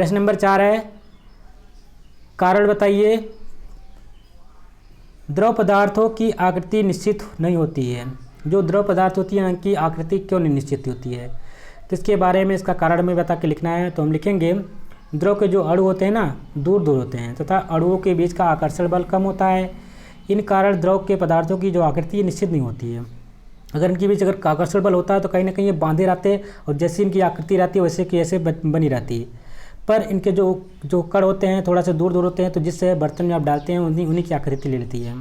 प्रश्न नंबर 4 है, कारण बताइए। द्रव पदार्थों की आकृति निश्चित नहीं होती है। जो द्रव पदार्थ होती है उनकी आकृति क्यों नहीं निश्चित होती है, तो इसके बारे में इसका कारण हमें बता के लिखना है। तो हम लिखेंगे द्रव के जो अणु होते हैं ना दूर दूर होते हैं तथा अणुओं के बीच का आकर्षण बल कम होता है। इन कारण द्रव के पदार्थों की जो आकृति है निश्चित नहीं होती है। अगर इनके बीच अगर आकर्षण बल होता है तो कहीं ना कहीं ये बांधे रहते हैं और जैसी इनकी आकृति रहती है वैसे की ऐसे बनी रहती है। पर इनके जो कण होते हैं थोड़ा सा दूर दूर होते हैं, तो जिससे बर्तन में आप डालते हैं उन्हीं की आकृति ले लेती है।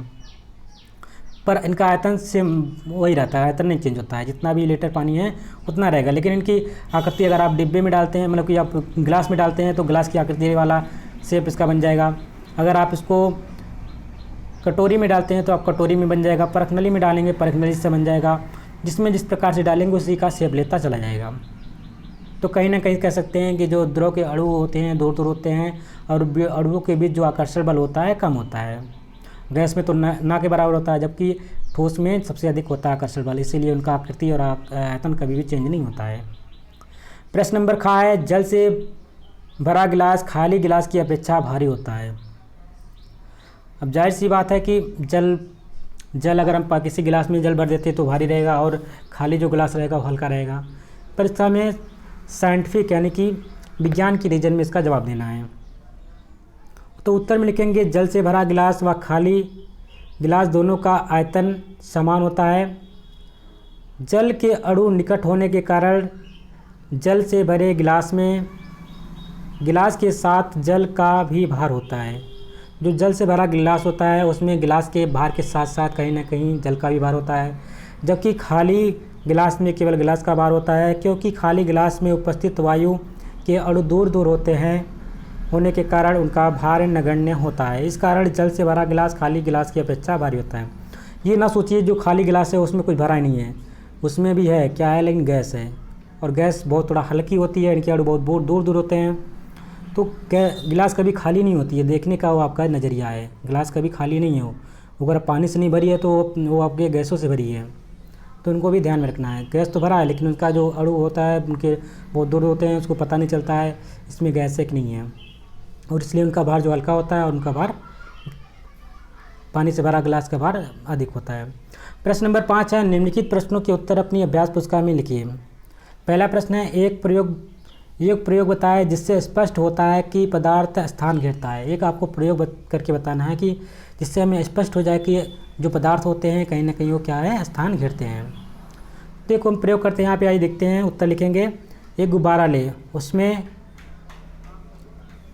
पर इनका आयतन से वही रहता है, आयतन नहीं चेंज होता है, जितना भी लीटर पानी है उतना रहेगा। लेकिन इनकी आकृति अगर आप डिब्बे में डालते हैं, मतलब कि आप गिलास में डालते हैं तो गिलास की आकृति वाला शेप इसका बन जाएगा। अगर आप इसको कटोरी में डालते हैं तो आप कटोरी में बन जाएगा। परखनली में डालेंगे परखनली से बन जाएगा। जिसमें जिस प्रकार से डालेंगे उसी का शेप लेता चला जाएगा। तो कहीं ना कहीं कह सकते हैं कि जो द्रव के अणु होते हैं दूर दूर होते हैं और अणुओं के बीच जो आकर्षण बल होता है कम होता है। गैस में तो ना के बराबर होता है, जबकि ठोस में सबसे अधिक होता है आकर्षण बल, इसीलिए उनका आकृति और आयतन कभी भी चेंज नहीं होता है। प्रश्न नंबर ख है, जल से भरा गिलास खाली गिलास की अपेक्षा भारी होता है। अब जाहिर सी बात है कि जल अगर हम किसी गिलास में जल भर देते तो भारी रहेगा और खाली जो गिलास रहेगा वो हल्का रहेगा। पर इसका हमें साइंटिफिक यानी कि विज्ञान की रीजन में इसका जवाब देना है। तो उत्तर में लिखेंगे जल से भरा गिलास व खाली गिलास दोनों का आयतन समान होता है। जल के अणु निकट होने के कारण जल से भरे गिलास में गिलास के साथ जल का भी भार होता है। जो जल से भरा गिलास होता है उसमें गिलास के भार के साथ साथ कहीं ना कहीं जल का भी भार होता है, जबकि खाली गिलास में केवल गिलास का भार होता है, क्योंकि खाली गिलास में उपस्थित वायु के अणु दूर दूर होते हैं होने के कारण उनका भार नगण्य होता है। इस कारण जल से भरा गिलास खाली गिलास की अपेक्षा भारी होता है। ये ना सोचिए जो खाली गिलास है उसमें कुछ भरा ही नहीं है, उसमें भी है क्या है, लेकिन गैस है और गैस बहुत थोड़ा हल्की होती है, इनके अणु बहुत दूर दूर होते हैं। तो गिलास कभी खाली नहीं होती है, देखने का वो आपका नज़रिया है। गिलास कभी खाली नहीं है, वो अगर पानी से नहीं भरी है तो वो आपके गैसों से भरी है, तो उनको भी ध्यान में रखना है। गैस तो भरा है लेकिन उनका जो अणु होता है उनके बहुत दूर होते हैं, उसको पता नहीं चलता है इसमें गैस है कि नहीं है, और इसलिए उनका भार जो हल्का होता है और उनका भार पानी से भरा गिलास का भार अधिक होता है। प्रश्न नंबर 5 है, निम्नलिखित प्रश्नों के उत्तर अपनी अभ्यास पुस्तिका में लिखिए। पहला प्रश्न है, एक प्रयोग बताएं जिससे स्पष्ट होता है कि पदार्थ स्थान घेरता है। एक आपको प्रयोग करके बताना है कि जिससे हमें स्पष्ट हो जाए कि जो पदार्थ होते हैं कहीं ना कहीं वो क्या है, स्थान घेरते हैं। तो एक हम प्रयोग करते हैं, यहाँ पे आइए देखते हैं, उत्तर लिखेंगे। एक गुब्बारा ले, उसमें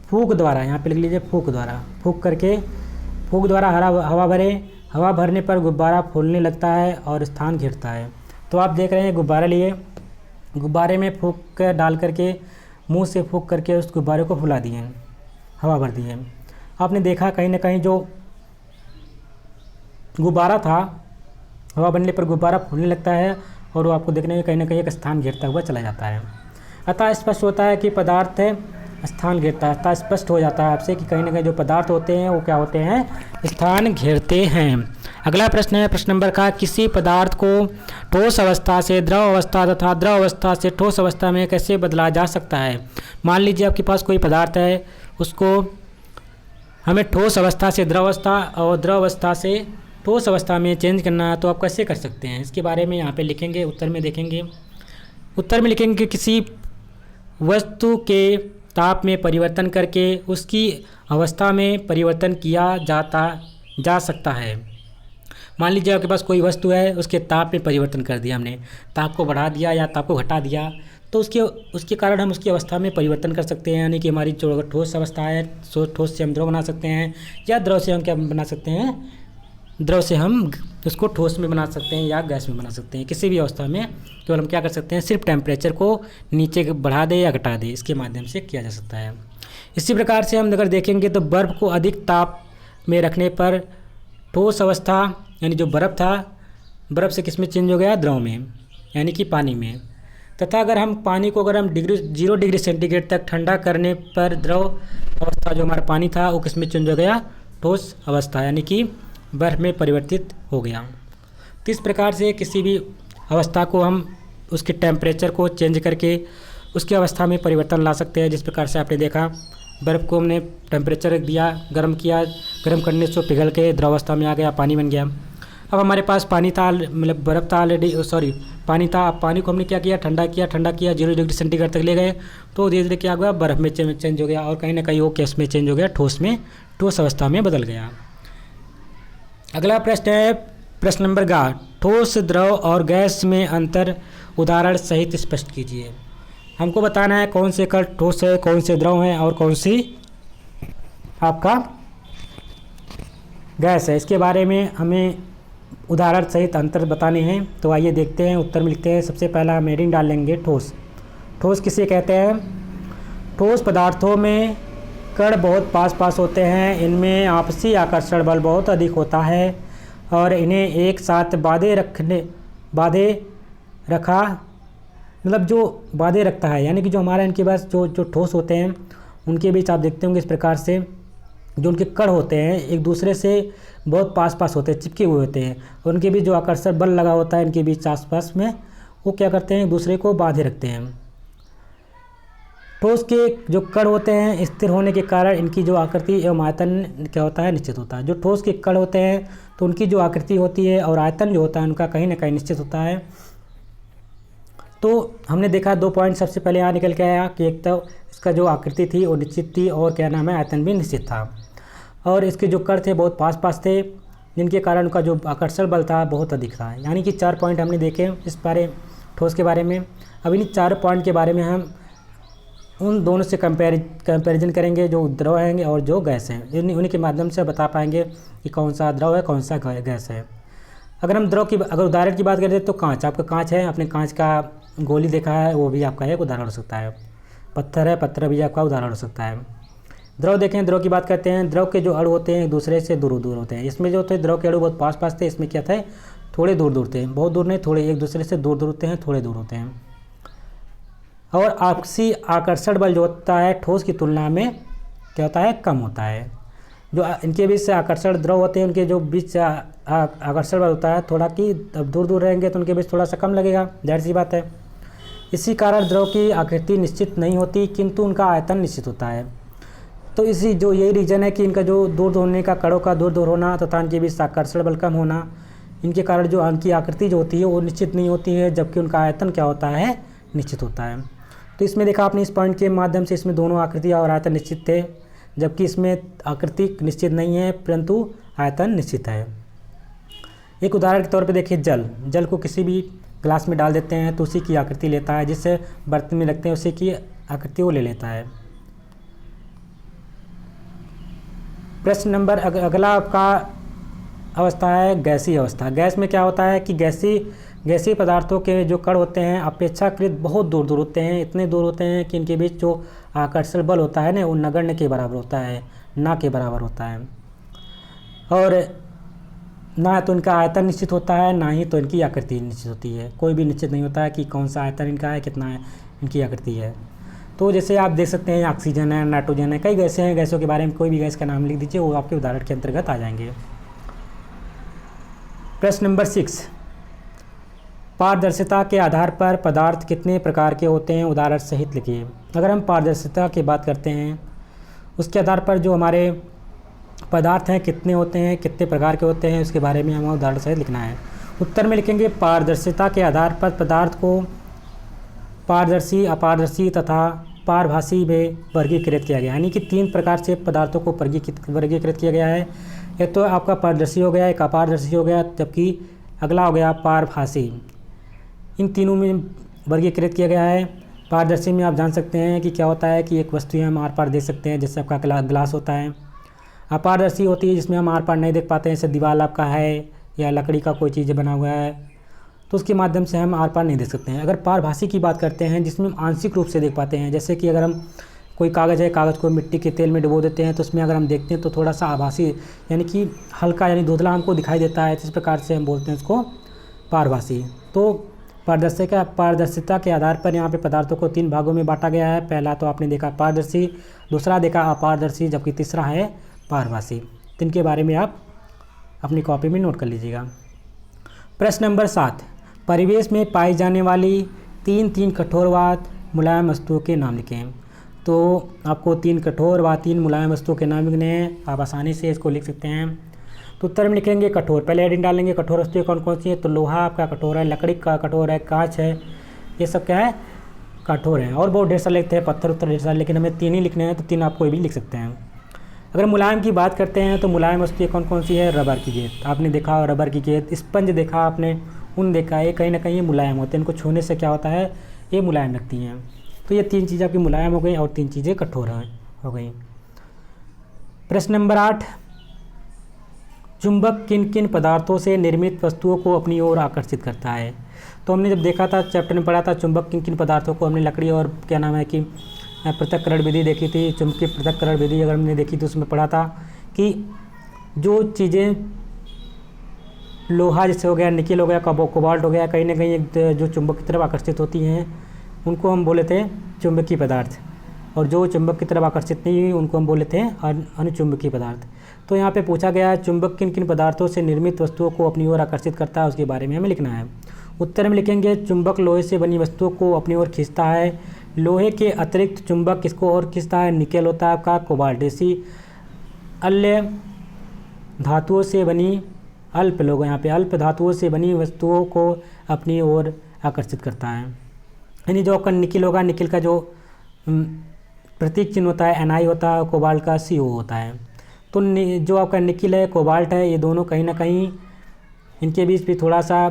फूंक द्वारा, यहाँ पे लिख लीजिए फूंक द्वारा हवा भरे। हवा भरने पर गुब्बारा फूलने लगता है और स्थान घेरता है। तो आप देख रहे हैं गुब्बारा लिए, गुब्बारे में फूंक कर डाल करके मुंह से फूंक करके उस गुब्बारे को फुला दिए, हवा भर दिए। आपने देखा कहीं ना कहीं जो गुब्बारा था हवा बनने पर गुब्बारा फूलने लगता है और वो आपको देखने में कहीं ना कहीं एक स्थान घेरता हुआ चला जाता है। अतः स्पष्ट होता है कि पदार्थ स्थान घेरता है। अतः स्पष्ट हो जाता है आपसे कि कहीं ना कहीं जो पदार्थ होते हैं वो क्या होते हैं, स्थान घेरते हैं। अगला प्रश्न है, प्रश्न नंबर का, किसी पदार्थ को ठोस अवस्था से द्रव अवस्था तथा द्रव अवस्था से ठोस अवस्था में कैसे बदला जा सकता है। मान लीजिए आपके पास कोई पदार्थ है, उसको हमें ठोस अवस्था से द्रव अवस्था और द्रव अवस्था से ठोस अवस्था में चेंज करना है, तो आप कैसे कर सकते हैं इसके बारे में यहाँ पे लिखेंगे। उत्तर में देखेंगे, उत्तर में लिखेंगे कि किसी वस्तु के ताप में परिवर्तन करके उसकी अवस्था में परिवर्तन किया जा सकता है। मान लीजिए आपके पास कोई वस्तु है, उसके ताप में परिवर्तन कर दिया हमने, ताप को बढ़ा दिया या ताप को घटा दिया, तो उसके कारण हम उसकी अवस्था में परिवर्तन कर सकते हैं। यानी कि हमारी जो ठोस अवस्था है, ठोस से हम द्रव बना सकते हैं, या द्रव से हम क्या बना सकते हैं, द्रव से हम उसको ठोस में बना सकते हैं या गैस में बना सकते हैं। किसी भी अवस्था में केवल हम क्या कर सकते हैं, सिर्फ टेम्परेचर को नीचे बढ़ा दे या घटा दे, इसके माध्यम से किया जा सकता है। इसी प्रकार से हम अगर देखेंगे तो बर्फ़ को अधिक ताप में रखने पर ठोस अवस्था यानी जो बर्फ़ था, बर्फ़ से किस में चेंज हो गया, द्रव में, यानी कि पानी में। तथा अगर हम पानी को अगर हम 0 डिग्री सेंटीग्रेड तक ठंडा करने पर द्रव अवस्था जो हमारा पानी था वो किस में चेंज हो गया, ठोस अवस्था, यानी कि बर्फ़ में परिवर्तित हो गया। तो इस प्रकार से किसी भी अवस्था को हम उसके टेम्परेचर को चेंज करके उसकी अवस्था में परिवर्तन ला सकते हैं। जिस प्रकार से आपने देखा बर्फ़ को हमने टेम्परेचर दिया, गर्म किया, गर्म करने से पिघल के द्रवावस्था में आ गया, पानी बन गया। अब हमारे पास पानी था, मतलब बर्फ़ था ऑलरेडी, पानी था। अब पानी को हमने क्या किया, ठंडा किया 0 डिग्री सेंटीग्रेड तक ले गए, तो धीरे धीरे क्या हुआ, बर्फ़ में चेंज हो गया और कहीं ना कहीं वो गैस में चेंज हो गया, ठोस अवस्था में बदल गया। अगला प्रश्न है प्रश्न नंबर 11, ठोस, द्रव और गैस में अंतर उदाहरण सहित स्पष्ट कीजिए। हमको बताना है कौन से कण ठोस है, कौन से द्रव हैं और कौन सी आपका गैस है। इसके बारे में हमें उदाहरण सहित अंतर बताने हैं। तो आइए देखते हैं, उत्तर में लिखते हैं। सबसे पहला हम हेडिंग डाल लेंगे ठोस। ठोस किसे कहते हैं? ठोस पदार्थों में कण बहुत पास होते हैं, इनमें आपसी आकर्षण बल बहुत अधिक होता है और इन्हें एक साथ बांधे रखता है। यानी कि जो हमारा इनके पास जो ठोस होते हैं उनके बीच आप देखते होंगे इस प्रकार से जो उनके कण होते हैं एक दूसरे से बहुत पास होते हैं, चिपके हुए होते हैं और उनके बीच जो आकर्षण बल लगा होता है इनके बीच आसपास में, वो क्या करते हैं, एक दूसरे को बांधे रखते हैं। ठोस के जो कण होते हैं स्थिर होने के कारण इनकी जो आकृति एवं आयतन क्या होता है, निश्चित होता है। जो ठोस के कण होते हैं तो उनकी जो आकृति होती है और आयतन जो होता है उनका कहीं ना कहीं निश्चित होता है। तो हमने देखा 2 पॉइंट सबसे पहले यहाँ निकल के आया कि एक तो इसका जो आकृति थी वो निश्चित थी और क्या नाम है, आयतन भी निश्चित था, और इसके जो कण थे बहुत पास थे, जिनके कारण उनका जो आकर्षण बल था बहुत अधिक था। यानी कि 4 पॉइंट हमने देखे इस बारे ठोस के बारे में। अब इन 4 पॉइंट के बारे में हम उन दोनों से कंपैरिजन करेंगे, जो द्रव हैं और जो गैस हैं। उन्हीं के माध्यम से बता पाएंगे कि कौन सा द्रव है, कौन सा गैस है। अगर हम अगर उदाहरण की बात करें तो कांच, आपका कांच है, आपने कांच का गोली देखा है, वो भी आपका एक उदाहरण हो सकता है। पत्थर है, पत्थर भी आपका उदाहरण हो सकता है। द्रव देखें, द्रव की बात करते हैं। द्रव के जो अणु होते हैं एक दूसरे से दूर होते हैं। इसमें जो थे द्रव के अणु बहुत पास थे, इसमें क्या थे, थोड़े दूर थे, बहुत दूर नहीं, थोड़े एक दूसरे से दूर होते हैं, थोड़े दूर होते हैं। और आपसी आकर्षण बल जो होता है ठोस की तुलना में क्या होता है, कम होता है। जो इनके बीच से आकर्षण द्रव होते हैं उनके जो बीच आकर्षण बल होता है थोड़ा कि अब दूर रहेंगे तो उनके बीच थोड़ा सा कम लगेगा, जाहिर सी बात है। इसी कारण द्रव की आकृति निश्चित नहीं होती किंतु उनका आयतन निश्चित होता है। तो यही रीज़न है कि इनका जो दूर होने का, कणों का दूर होना तथा इनके बीच आकर्षण बल कम होना, इनके कारण जो उनकी आकृति जो होती है वो निश्चित नहीं होती है, जबकि उनका आयतन क्या होता है, निश्चित होता है। तो इसमें देखा आपने इस पॉइंट के माध्यम से इसमें दोनों आकृति और आयतन निश्चित थे, जबकि इसमें आकृति निश्चित नहीं है परंतु आयतन निश्चित है। एक उदाहरण के तौर पे देखिए जल को किसी भी ग्लास में डाल देते हैं तो उसी की आकृति लेता है, जिससे बर्तन में रखते हैं उसी की आकृति वो ले लेता है। प्रश्न नंबर अगला आपका अवस्था है गैसीय अवस्था। गैस में क्या होता है कि गैसीय पदार्थों के जो कण होते हैं अपेक्षाकृत बहुत दूर होते हैं, इतने दूर होते हैं कि इनके बीच जो आकर्षण बल होता है ना वो नगण्य के बराबर होता है, ना के बराबर होता है। और ना तो इनका आयतन निश्चित होता है, ना ही तो इनकी आकृति निश्चित होती है। कोई भी निश्चित नहीं होता है कि कौन सा आयतन इनका है, कितना है इनकी आकृति है। तो जैसे आप देख सकते हैं ऑक्सीजन है, नाइट्रोजन है, कई गैसें हैं। गैसों के बारे में कोई भी गैस का नाम लिख दीजिए, वो आपके उदाहरण के अंतर्गत आ जाएंगे। प्रश्न नंबर 6, पारदर्शिता के आधार पर पदार्थ कितने प्रकार के होते हैं, उदाहरण सहित लिखिए। अगर हम पारदर्शिता की बात करते हैं उसके आधार पर जो हमारे पदार्थ हैं कितने होते हैं, कितने प्रकार के होते हैं, उसके बारे में हमें उदाहरण सहित लिखना है। उत्तर में लिखेंगे पारदर्शिता के आधार पर पदार्थ को पारदर्शी, अपारदर्शी तथा पारभासी में वर्गीकृत किया गया। यानी कि 3 प्रकार से पदार्थों को वर्गीकृत किया गया है। एक तो आपका पारदर्शी हो गया, एक अपारदर्शी हो गया, जबकि अगला हो गया पारभासी। इन तीनों में वर्गीकृत किया गया है। पारदर्शी में आप जान सकते हैं कि क्या होता है कि एक वस्तु हम आर पार देख सकते हैं, जैसे आपका ग्लास होता है। अपारदर्शी होती है जिसमें हम आर पार नहीं देख पाते हैं, जैसे दीवार आपका है या लकड़ी का कोई चीज़ बना हुआ है तो उसके माध्यम से हम आर पार नहीं देख सकते हैं। अगर पारभासी की बात करते हैं जिसमें हम आंशिक रूप से देख पाते हैं, जैसे कि अगर हम कोई कागज़ है, कागज़ को मिट्टी के तेल में डुबो देते हैं तो उसमें अगर हम देखते हैं तो थोड़ा सा आभासी यानी कि हल्का यानी धुंधला हमको दिखाई देता है, इस प्रकार से हम बोलते हैं उसको पारभासी। तो पारदर्शिता के आधार पर यहाँ पे पदार्थों को 3 भागों में बांटा गया है। पहला तो आपने देखा पारदर्शी, दूसरा देखा अपारदर्शी, जबकि तीसरा है पारभासी। इनके बारे में आप अपनी कॉपी में नोट कर लीजिएगा। प्रश्न नंबर 7, परिवेश में पाई जाने वाली 3 कठोरवाद मुलायम वस्तुओं के नाम लिखें। तो आपको 3 कठोर व 3 मुलायम वस्तुओं के नाम लिखने हैं, आप आसानी से इसको लिख सकते हैं। तो उत्तर में लिखेंगे कठोर, पहले हेडिंग डालेंगे कठोर वस्तुएं कौन कौन सी है। तो लोहा आपका कठोर है, लकड़ी का कठोर है, कांच है, ये सब क्या है कठोर है। और बहुत ढेर सारे लिखते हैं, पत्थर उत्तर ढेर सारे, लेकिन हमें 3 ही लिखने हैं, तो 3 आप कोई भी लिख सकते हैं। अगर मुलायम की बात करते हैं तो मुलायम वस्तुएं कौन कौन सी है। रबर की गेंद आपने देखा, रबर की गेंद, स्पंज देखा आपने, ऊन देखा, ये कहीं ना कहीं ये मुलायम होते हैं, इनको छूने से क्या होता है ये मुलायम लगती हैं। तो ये 3 चीज़ें आपकी मुलायम हो गई और 3 चीज़ें कठोर हो गई। प्रश्न नंबर 8, चुंबक किन किन पदार्थों से निर्मित वस्तुओं को अपनी ओर आकर्षित करता है। तो हमने जब देखा था चैप्टर में पढ़ा था चुंबक किन किन पदार्थों को, हमने लकड़ी और क्या नाम है कि पृथक्करण विधि देखी थी, चुंबकीय पृथक्करण विधि अगर हमने देखी तो उसमें पढ़ा था कि जो चीज़ें लोहा जैसे हो गया, निकेल हो गया, कोबाल्ट हो गया, कहीं ना कहीं जो चुंबक की तरफ आकर्षित होती हैं उनको हम बोले थे चुंबकीय पदार्थ, और जो चुंबक की तरफ आकर्षित नहीं हुई उनको हम बोले थे अनुचुंबकीय पदार्थ। तो यहाँ पे पूछा गया है चुंबक किन किन पदार्थों से निर्मित वस्तुओं को अपनी ओर आकर्षित करता है, उसके बारे में हमें लिखना है। उत्तर में लिखेंगे चुंबक लोहे से बनी वस्तुओं को अपनी ओर खींचता है। लोहे के अतिरिक्त चुंबक किसको और खींचता है, निकेल होता है आपका, कोबाल्ट जैसी अन्य धातुओं से बनी अल्प लोग यहाँ पे अल्प धातुओं से बनी वस्तुओं को अपनी ओर आकर्षित करता है। यानी जो आपका निकिल होगा, निकिल का जो प्रतीक चिन्ह होता है Ni होता है, कोबाल्ट का CO होता है। तो जो आपका निकिल है, कोबाल्ट है, ये दोनों कहीं ना कहीं इनके बीच भी थोड़ा सा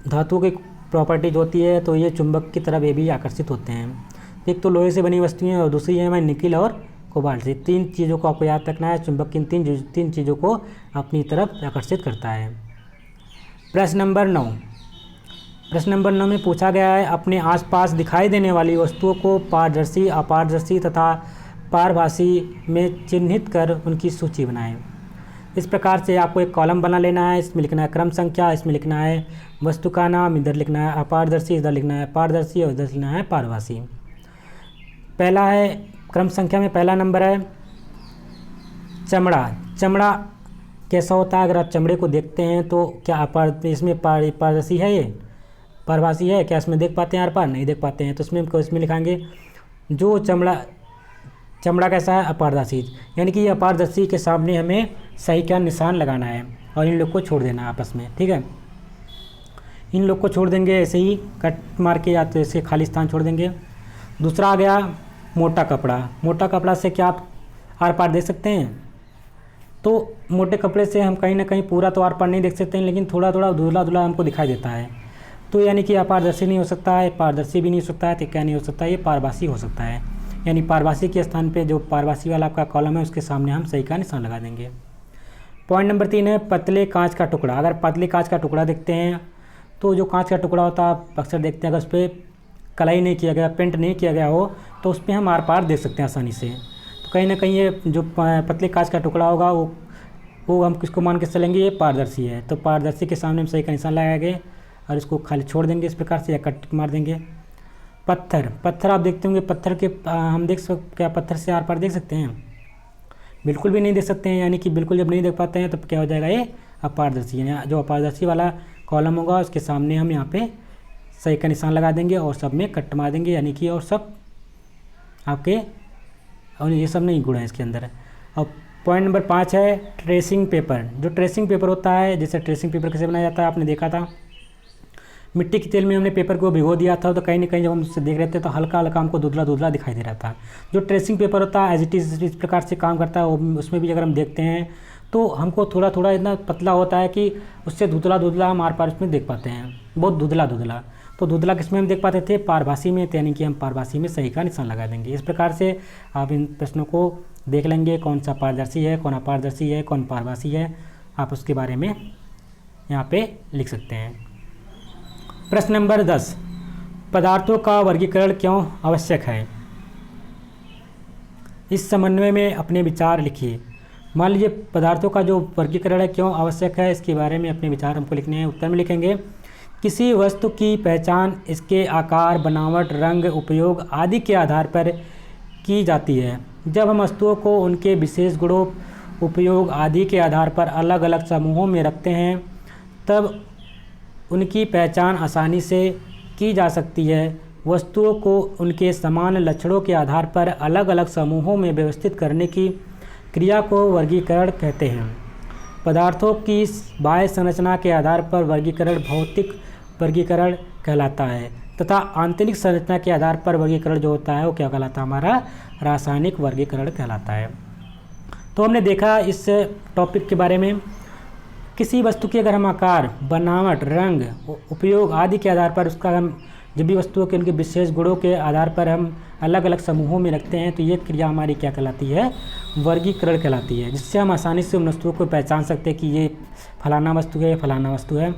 धातुओं की प्रॉपर्टीज होती है, तो ये चुंबक की तरफ ये भी आकर्षित होते हैं। एक तो लोहे से बनी वस्तुएं और दूसरी है हमारी निकिल और कोबाल्ट से। 3 चीज़ों को आपको याद रखना है, चुंबक किन 3 चीज़ों को अपनी तरफ आकर्षित करता है। प्रश्न नंबर 9, प्रश्न नंबर 9 में पूछा गया है अपने आसपास दिखाई देने वाली वस्तुओं को पारदर्शी, अपारदर्शी तथा पारभासी में चिन्हित कर उनकी सूची बनाएं। इस प्रकार से आपको एक कॉलम बना लेना है, इसमें लिखना है क्रम संख्या, इसमें लिखना है वस्तु का नाम, इधर लिखना है अपारदर्शी, इधर लिखना है पारदर्शी और इधर लिखना है पारभासी। पहला है क्रम संख्या में पहला नंबर है चमड़ा। चमड़ा कैसा होता है, अगर आप चमड़े को देखते हैं तो क्या इसमें पारदर्शी है, ये पारभासी है क्या, इसमें देख पाते हैं आर पार, नहीं देख पाते हैं। तो इसमें लिखाएंगे जो चमड़ा कैसा है अपारदर्शी, यानी कि ये अपारदर्शी के सामने हमें सही का निशान लगाना है और इन लोग को छोड़ देना है आपस में, ठीक है। इन लोग को छोड़ देंगे ऐसे ही कट मार के, या तो ऐसे खाली स्थान छोड़ देंगे। दूसरा आ गया मोटा कपड़ा। मोटा कपड़ा से क्या आप आर पार देख सकते हैं, तो मोटे कपड़े से हम कहीं ना कहीं पूरा तो आर पार नहीं देख सकते हैं, लेकिन थोड़ा थोड़ा धुंधला धुंधला हमको दिखाई देता है। तो यानी कि अपारदर्शी नहीं हो सकता है, पारदर्शी भी नहीं हो सकता है, तो क्या नहीं हो सकता है, ये पारभासी हो सकता है। यानी पारभासी के स्थान पे जो पारभासी वाला आपका कॉलम है उसके सामने हम सही का निशान लगा देंगे। पॉइंट नंबर 3 है पतले कांच का टुकड़ा। अगर पतले कांच का टुकड़ा देखते हैं तो जो कांच का टुकड़ा होता है आप अक्सर देखते हैं, अगर उस पर कलाई नहीं किया गया, पेंट नहीं किया गया हो, तो उस पर हम आर पार देख सकते हैं आसानी से। तो कहीं ना कहीं ये जो पतले कांच का टुकड़ा होगा वो हम किसको मान के चलेंगे, ये पारदर्शी है। तो पारदर्शी के सामने हम सही का निशान लगाएंगे और इसको खाली छोड़ देंगे इस प्रकार से, या कट मार देंगे। पत्थर आप देखते होंगे, पत्थर के हम क्या पत्थर से आर पार देख सकते हैं, बिल्कुल भी नहीं देख सकते हैं। यानी कि बिल्कुल जब नहीं देख पाते हैं तो क्या हो जाएगा, ये अपारदर्शी है। जो अपारदर्शी वाला कॉलम होगा उसके सामने हम यहाँ पे सही का निशान लगा देंगे और सब में कट मार देंगे, यानी कि और सब आपके, और ये सब नहीं गुण है इसके अंदर। और पॉइंट नंबर 5 है ट्रेसिंग पेपर। जो ट्रेसिंग पेपर होता है, जैसे ट्रेसिंग पेपर कैसे बनाया जाता है आपने देखा था, मिट्टी के तेल में हमने पेपर को भिगो दिया था, तो कहीं ना कहीं जब हम उससे देख रहे थे तो हल्का हल्का हमको धुंधला धुंधला दिखाई दे रहा था। जो ट्रेसिंग पेपर होता है एज इट इज़ इस प्रकार से काम करता है, उसमें भी अगर हम देखते हैं तो हमको थोड़ा थोड़ा इतना पतला होता है कि उससे धुंधला धुंधला हम आर पार उसमें देख पाते हैं, बहुत धुंधला धुंधला। तो धुंधला किस में हम देख पाते थे, पारभासी में, यानी कि हम पारभासी में सही का निशान लगा देंगे। इस प्रकार से आप इन प्रश्नों को देख लेंगे, कौन सा पारदर्शी है, कौन अपारदर्शी है, कौन पारभासी है, आप उसके बारे में यहाँ पे लिख सकते हैं। प्रश्न नंबर 10, पदार्थों का वर्गीकरण क्यों आवश्यक है। इस समन्वय में अपने विचार लिखिए। मान लीजिए पदार्थों का जो वर्गीकरण है क्यों आवश्यक है, इसके बारे में अपने विचार हमको लिखने हैं। उत्तर में लिखेंगे किसी वस्तु की पहचान इसके आकार, बनावट, रंग, उपयोग आदि के आधार पर की जाती है। जब हम वस्तुओं को उनके विशेष गुणों, उपयोग आदि के आधार पर अलग अलग समूहों में रखते हैं तब उनकी पहचान आसानी से की जा सकती है। वस्तुओं को उनके समान लक्षणों के आधार पर अलग अलग समूहों में व्यवस्थित करने की क्रिया को वर्गीकरण कहते हैं। पदार्थों की बाह्य संरचना के आधार पर वर्गीकरण भौतिक वर्गीकरण कहलाता है तथा आंतरिक संरचना के आधार पर वर्गीकरण जो होता है वो क्या कहलाता है, हमारा रासायनिक वर्गीकरण कहलाता है। तो हमने देखा इस टॉपिक के बारे में, किसी वस्तु की अगर हम आकार, बनावट, रंग, उपयोग आदि के आधार पर उसका हम जब भी वस्तुओं के उनके विशेष गुणों के आधार पर हम अलग अलग समूहों में रखते हैं तो ये क्रिया हमारी क्या कहलाती है, वर्गीकरण कहलाती है, जिससे हम आसानी से उन वस्तुओं को पहचान सकते हैं कि ये फलाना वस्तु है, फलाना वस्तु है।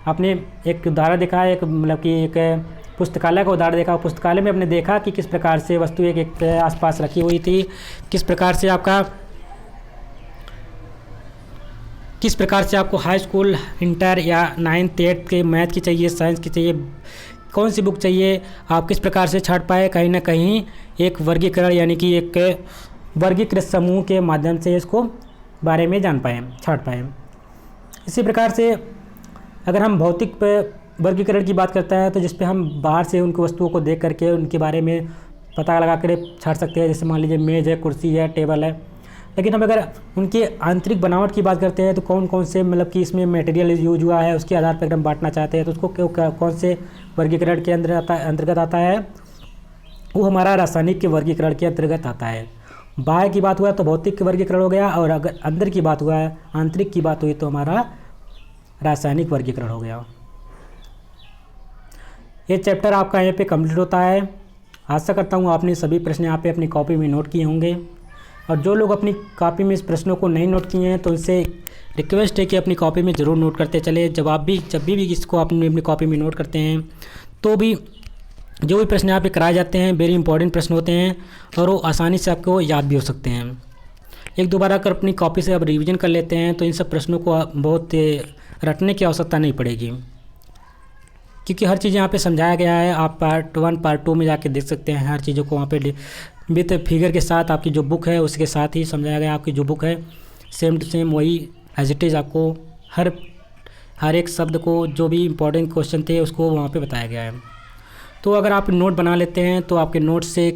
आपने एक उदाहरण देखा है, एक मतलब कि एक पुस्तकालय का उदाहरण देखा। पुस्तकालय में आपने देखा कि किस प्रकार से वस्तु एक आसपास रखी हुई थी, किस प्रकार से आपको हाई स्कूल, इंटर या 9th 8th के मैथ की चाहिए, साइंस की चाहिए, कौन सी बुक चाहिए, आप किस प्रकार से छांट पाए, कहीं ना कहीं एक वर्गीकरण यानी कि एक वर्गीकृत समूह के माध्यम से इसको बारे में जान पाए, छांट पाए। इसी प्रकार से अगर हम भौतिक वर्गीकरण की बात करते हैं तो जिस पे हम बाहर से उनकी वस्तुओं को देख करके उनके बारे में पता लगा कर छांट सकते हैं, जैसे मान लीजिए मेज़ है, कुर्सी है, टेबल है। लेकिन हम अगर उनके आंतरिक बनावट की बात करते हैं तो कौन कौन से मतलब कि इसमें मटेरियल यूज हुआ है उसके आधार पर अगर हम बांटना चाहते हैं तो उसको कौन से वर्गीकरण के अंतर्गत आता है, वो हमारा रासायनिक के वर्गीकरण के अंतर्गत आता है। बाह्य की बात हुआ तो भौतिक के वर्गीकरण हो गया, और अगर अंदर की बात हुआ है, आंतरिक की बात हुई तो हमारा रासायनिक वर्गीकरण हो गया। ये चैप्टर आपका यहाँ पे कंप्लीट होता है। आशा करता हूँ आपने सभी प्रश्न यहाँ पे अपनी कॉपी में नोट किए होंगे, और जो लोग अपनी कॉपी में इस प्रश्नों को नहीं नोट किए हैं तो उनसे रिक्वेस्ट है कि अपनी कॉपी में ज़रूर नोट करते चले। जब भी इसको अपनी कॉपी में नोट करते हैं तो भी जो भी प्रश्न यहाँ पे कराए जाते हैं वेरी इंपॉर्टेंट प्रश्न होते हैं, और वो आसानी से आपको याद भी हो सकते हैं। एक दो बार अगर अपनी कॉपी से आप रिवीजन कर लेते हैं तो इन सब प्रश्नों को बहुत रटने की आवश्यकता नहीं पड़ेगी, क्योंकि हर चीज़ यहाँ पे समझाया गया है। आप पार्ट 1 पार्ट 2 में जाके देख सकते हैं हर चीज़ों को, वहाँ पे विथ फिगर के साथ आपकी जो बुक है उसके साथ ही समझाया गया। आपकी जो बुक है सेम टू सेम वही एज इट इज़ आपको हर एक शब्द को, जो भी इम्पोर्टेंट क्वेश्चन थे उसको वहाँ पे बताया गया है। तो अगर आप नोट बना लेते हैं तो आपके नोट से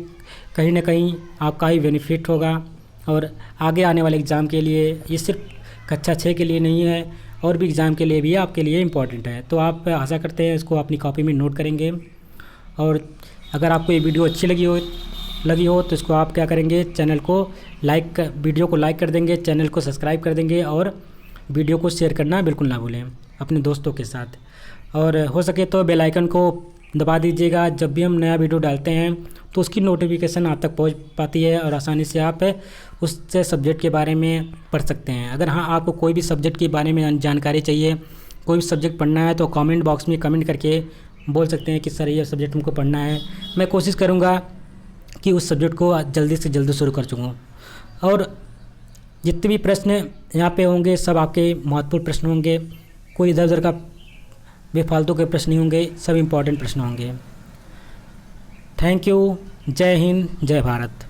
कहीं ना कहीं आपका ही बेनिफिट होगा, और आगे आने वाले एग्ज़ाम के लिए, ये सिर्फ कक्षा 6 के लिए नहीं है और भी एग्ज़ाम के लिए भी आपके लिए इम्पॉर्टेंट है। तो आप आशा करते हैं इसको अपनी कॉपी में नोट करेंगे, और अगर आपको ये वीडियो अच्छी लगी हो तो इसको आप क्या करेंगे, वीडियो को लाइक कर देंगे, चैनल को सब्सक्राइब कर देंगे, और वीडियो को शेयर करना बिल्कुल ना भूलें अपने दोस्तों के साथ। और हो सके तो बेल आइकन को दबा दीजिएगा, जब भी हम नया वीडियो डालते हैं तो उसकी नोटिफिकेशन आप तक पहुंच पाती है, और आसानी से आप उस सब्जेक्ट के बारे में पढ़ सकते हैं। अगर हाँ आपको कोई भी सब्जेक्ट के बारे में जानकारी चाहिए, कोई भी सब्जेक्ट पढ़ना है तो कमेंट बॉक्स में कमेंट करके बोल सकते हैं कि सर ये सब्जेक्ट हमको पढ़ना है। मैं कोशिश करूँगा कि उस सब्जेक्ट को जल्दी से जल्दी शुरू कर चुकूँ, और जितने भी प्रश्न यहाँ पे होंगे सब आपके महत्वपूर्ण प्रश्न होंगे, कोई इधर उधर का बेफालतू के प्रश्न नहीं होंगे, सब इम्पोर्टेंट प्रश्न होंगे। Thank you. जय हिंद, जय भारत।